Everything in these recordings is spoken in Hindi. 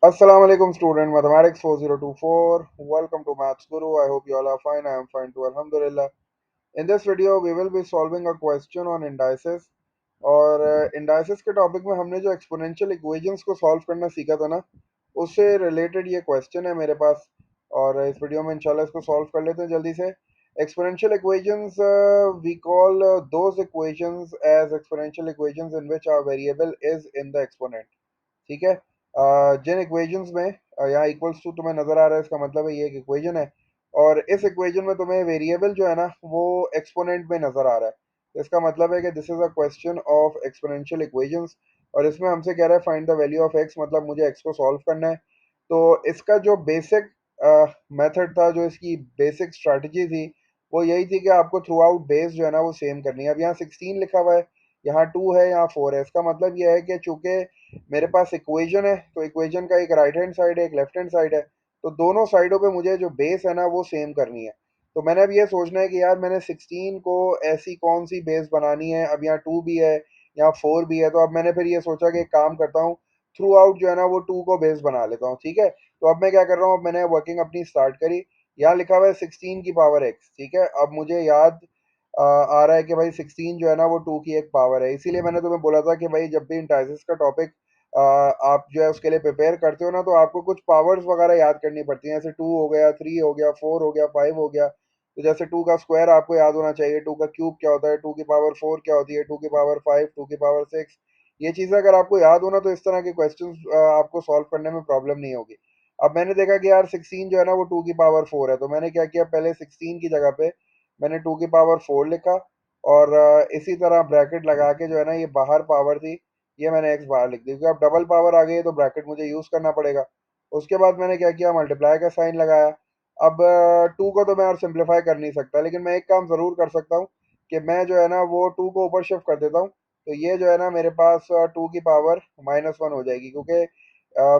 Assalamualaikum student mathematics 4024. Welcome to Maths Guru. I hope you all are fine. I am fine too. Alhamdulillah. In this video we will be solving a question on indices. और indices के टॉपिक में हमने जो एक्सपोनेंशियल इक्वेशंस को सॉल्व करना सीखा था ना, उससे रिलेटेड ये क्वेश्चन है मेरे पास। और इस वीडियो में इंशाल्लाह इसको सॉल्व कर लेते हैं जल्दी से। Exponential equations we call those equations as exponential equations in which our variable is in the exponent. ठीक है। जिन इक्वेशंस में यहाँ इक्वल्स टू तुम्हें नजर आ रहा है, इसका मतलब है ये एक इक्वेशन है और इस इक्वेशन में तुम्हें वेरिएबल जो है ना वो एक्सपोनेंट में नजर आ रहा है। तो इसका मतलब है कि this is a question of exponential equations और इसमें हमसे कह रहा है find the value of x, मतलब मुझे एक्स को सॉल्व करना है। तो इसका जो बेसिक मेथड था, जो इसकी बेसिक स्ट्रैटेजी थी, वो यही थी कि आपको थ्रू आउट बेस जो है ना वो सेम करनी है। अब यहाँ 16 लिखा हुआ है, यहाँ 2 है, यहाँ 4 है। इसका मतलब यह है कि चूंकि मेरे पास इक्वेशन है तो इक्वेशन का एक राइट हैंड साइड है, एक लेफ्ट हैंड साइड है, तो दोनों साइडों पे मुझे जो बेस है ना वो सेम करनी है। तो मैंने अब ये सोचना है कि यार मैंने 16 को ऐसी कौन सी बेस बनानी है। अब यहाँ 2 भी है, यहाँ 4 भी है, तो अब मैंने फिर ये सोचा कि एक काम करता हूँ, थ्रू आउट जो है ना वो 2 को बेस बना लेता हूँ। ठीक है, तो अब मैं क्या कर रहा हूँ, अब मैंने वर्किंग अपनी स्टार्ट करी। यहाँ लिखा हुआ है 16 की पावर एक्स। ठीक है, अब मुझे याद आ रहा है कि भाई 16 जो है ना वो 2 की एक पावर है। इसीलिए मैंने तुम्हें बोला था कि भाई जब भी इंटाइसिस का टॉपिक आप जो है उसके लिए प्रिपेयर करते हो ना, तो आपको कुछ पावर्स वगैरह याद करनी पड़ती हैं। जैसे 2 हो गया, 3 हो गया, 4 हो गया, 5 हो गया। तो जैसे 2 का स्क्वायर आपको याद होना चाहिए, 2 का क्यूब क्या होता है, 2 की पावर 4 क्या होती है, 2 की पावर 5, 2 की पावर 6। ये चीज़ें अगर आपको याद हो ना, तो इस तरह के क्वेश्चंस आपको सॉल्व करने में प्रॉब्लम नहीं होगी। अब मैंने देखा कि यार 16 जो है ना वो 2 की पावर 4 है, तो मैंने क्या किया, पहले 16 की जगह पे मैंने 2 की पावर 4 लिखा और इसी तरह ब्रैकेट लगा के जो है ना ये बाहर पावर थी, ये मैंने एक्स बाहर लिख दी, क्योंकि अब डबल पावर आ गई है तो ब्रैकेट मुझे यूज़ करना पड़ेगा। उसके बाद मैंने क्या किया, मल्टीप्लाई का साइन लगाया। अब 2 को तो मैं और सिंप्लीफाई कर नहीं सकता, लेकिन मैं एक काम ज़रूर कर सकता हूँ कि मैं जो है ना वो 2 को ऊपर शिफ्ट कर देता हूँ। तो ये जो है ना मेरे पास 2 की पावर -1 हो जाएगी, क्योंकि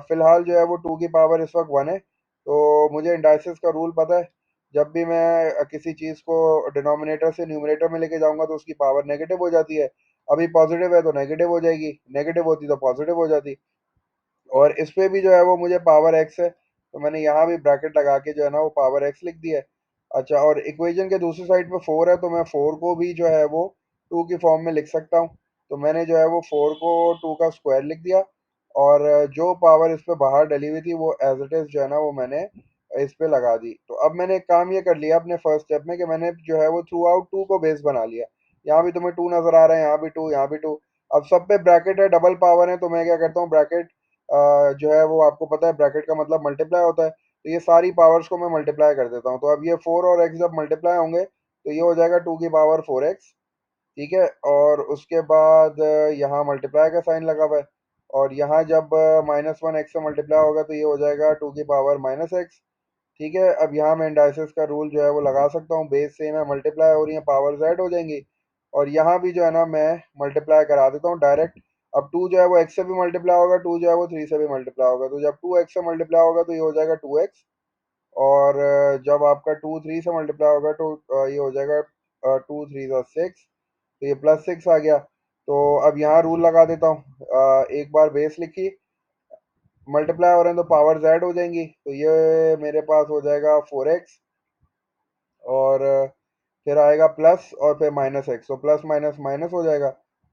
फ़िलहाल जो है वो 2 की पावर इस वक्त 1 है। तो मुझे इंडाइसिस का रूल पता है, जब भी मैं किसी चीज़ को डिनोमिनेटर से न्यूमरेटर में लेके जाऊंगा तो उसकी पावर नेगेटिव हो जाती है। अभी पॉजिटिव है तो नेगेटिव हो जाएगी, नेगेटिव होती तो पॉजिटिव हो जाती। और इस पे भी जो है वो मुझे पावर एक्स है, तो मैंने यहाँ भी ब्रैकेट लगा के जो है ना वो पावर एक्स लिख दिया है। अच्छा, और इक्वेशन के दूसरी साइड पे 4 है, तो मैं 4 को भी जो है वो 2 की फॉर्म में लिख सकता हूँ। तो मैंने जो है वो 4 को 2 का स्क्वायर लिख दिया और जो पावर इस पे बाहर डली हुई थी वो एज इट इज जो है ना वो मैंने इस पे लगा दी। तो अब मैंने एक काम ये कर लिया अपने फर्स्ट स्टेप में कि मैंने जो है वो थ्रू आउट 2 को बेस बना लिया। यहाँ भी तुम्हें 2 नजर आ रहा है, यहाँ भी 2, यहाँ भी 2। अब सब पे ब्रैकेट है, डबल पावर है, तो मैं क्या करता हूँ, ब्रैकेट जो है वो आपको पता है ब्रैकेट का मतलब मल्टीप्लाई होता है, तो ये सारी पावर्स को मैं मल्टीप्लाई कर देता हूँ। तो अब ये 4 और एक्स जब मल्टीप्लाई होंगे तो ये हो जाएगा 2 की पावर 4x। ठीक है, और उसके बाद यहाँ मल्टीप्लाई का साइन लगा हुआ है और यहाँ जब -1 एक्स से मल्टीप्लाई होगा तो ये हो जाएगा 2 की पावर -x। ठीक है, अब यहाँ मैं इंडाइसिस का रूल जो है वो लगा सकता हूँ, बेस सेम है, मल्टीप्लाई हो रही है, पावर्स ऐड हो जाएंगी। और यहाँ भी जो है ना मैं मल्टीप्लाई करा देता हूँ डायरेक्ट। अब 2 जो है वो x से भी मल्टीप्लाई होगा, 2 जो है वो 3 से भी मल्टीप्लाई होगा, तो जब 2x से मल्टीप्लाई होगा तो ये हो जाएगा 2x। और जब आपका 2 3 से मल्टीप्लाई होगा तो ये हो जाएगा 2 3 6। तो ये +6 आ गया। तो अब यहाँ रूल लगा देता हूँ, एक बार बेस लिखी, मल्टीप्लाई हो रहे हैं तो पावर्स ऐड हो जाएंगी, तो ये मेरे पास हो जाएगा 4x और फिर आएगा प्लस और फिर -x, तो प्लस माइनस माइनस हो जाएगा।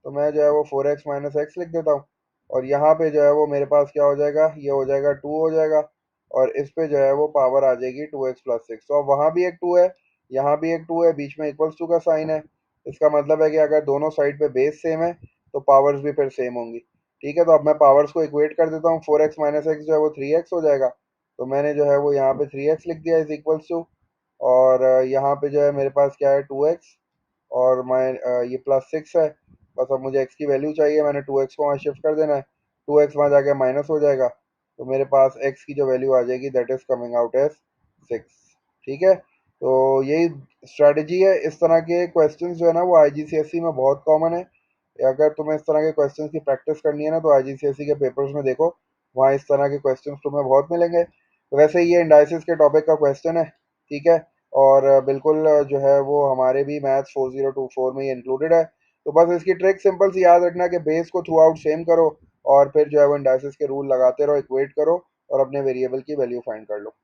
तो मैं जो है वो 4x -x लिख देता हूँ और यहाँ पे जो है वो मेरे पास क्या हो जाएगा, ये हो जाएगा 2 हो जाएगा और इस पे जो है वो पावर आ जाएगी 2x + 6। तो अब वहाँ भी एक 2 है, यहाँ भी एक 2 है, बीच में इक्वल्स टू का साइन है। इसका मतलब है कि अगर दोनों साइड पे बेस सेम है तो पावर्स भी फिर सेम होंगी। ठीक है, तो अब मैं पावर्स को इक्वेट कर देता हूँ, 4x -x जो है वो 3x हो जाएगा। तो मैंने जो है वो यहाँ पे 3x लिख दिया इज इक्वल्स टू, और यहाँ पे जो है मेरे पास क्या है 2x और ये +6 है। बस अब मुझे x की वैल्यू चाहिए, मैंने 2x को वहाँ शिफ्ट कर देना है, 2x वहाँ जाके माइनस हो जाएगा, तो मेरे पास x की जो वैल्यू आ जाएगी that is coming out as 6। ठीक है, तो यही स्ट्रैटेजी है। इस तरह के क्वेश्चंस जो है ना वो आईजीसीएसई में बहुत कॉमन है। अगर तुम्हें इस तरह के क्वेश्चंस की प्रैक्टिस करनी है ना तो आईजीसीएसई के पेपर्स में देखो, वहाँ इस तरह के क्वेश्चंस तुम्हें बहुत मिलेंगे। तो वैसे ये इंडाइसिस के टॉपिक का क्वेश्चन है। ठीक है, और बिल्कुल जो है वो हमारे भी मैथ्स 4024 में ये इंक्लूडेड है। तो बस इसकी ट्रिक सिंपल सी याद रखना कि बेस को थ्रू आउट सेम करो और फिर जो है वो इंडाइसिस के रूल लगाते रहो, इक्वेट करो और अपने वेरिएबल की वैल्यू फाइंड कर लो।